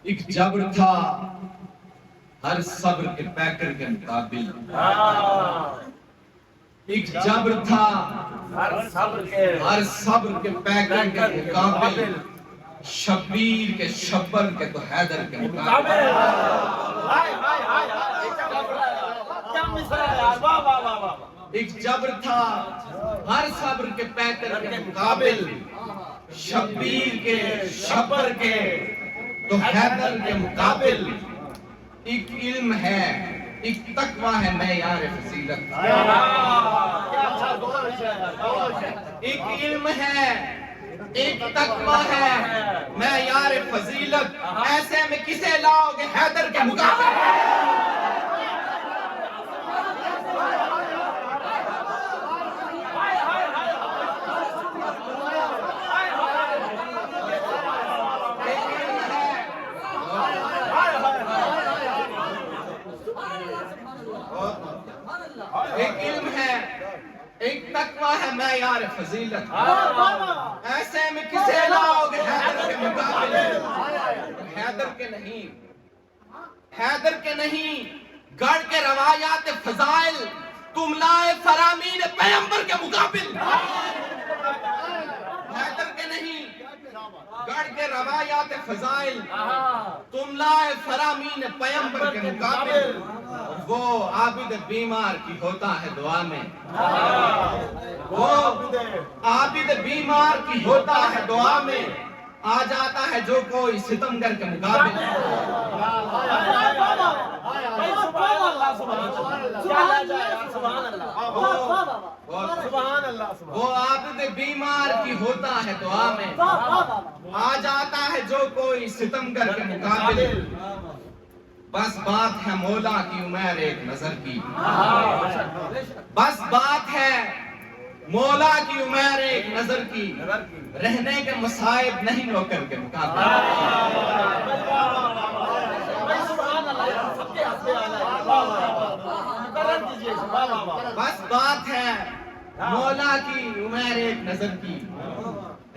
ایک جبر تھا ہر صبر کے پیکر کے مقابل، ایک جبر تھا ہر صبر کے پیکر کے مقابل، شبیر کے شبر کے تو حیدر کے مقابل۔ ایک جبر تھا ہر صبر کے پیکر کے مقابل، شبیر کے شبر کے تو حیدر کے مقابل۔ ایک علم ہے، ایک تقوی ہے معیار فضیلت، ایک علم ہے، ایک تقوی ہے معیار فضیلت، ایسے میں کسے لاؤ گے حیدر کے مقابل؟ ایک علم ہے، ایک تقوی ہے معیار فضیلت، ایسے میں کسے لاؤ گے حیدر کے مقابل؟ حیدر کے نہیں، حیدر کے نہیں، گڑھ کے روایات فضائل تم لائے فرامین پیغمبر کے مقابل۔ حیدر کے نہیں، گڑھ کے روایات فضائل تم لائے فرامین پیغمبر کے مقابل۔ وہ عابد بیمار کی ہوتا ہے دعا میں، وہ عابد بیمار کی ہوتا ہے دعا میں، آ جاتا ہے جو کوئی ستمگر کے مقابل۔ وہ عابد بیمار کی ہوتا ہے دعا میں، آ جاتا ہے جو کوئی ستمگر کے مقابل۔ بس بات ہے مولا کی عمر ایک نظر کی، بس بات ہے مولا کی عمر ایک نظر کی، رہنے کے مصائب نہیں نوکر کے مقابل۔ بس بات ہے مولا کی عمر ایک نظر کی،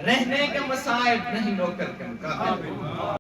رہنے کے مصائب نہیں نوکر کے مقابل۔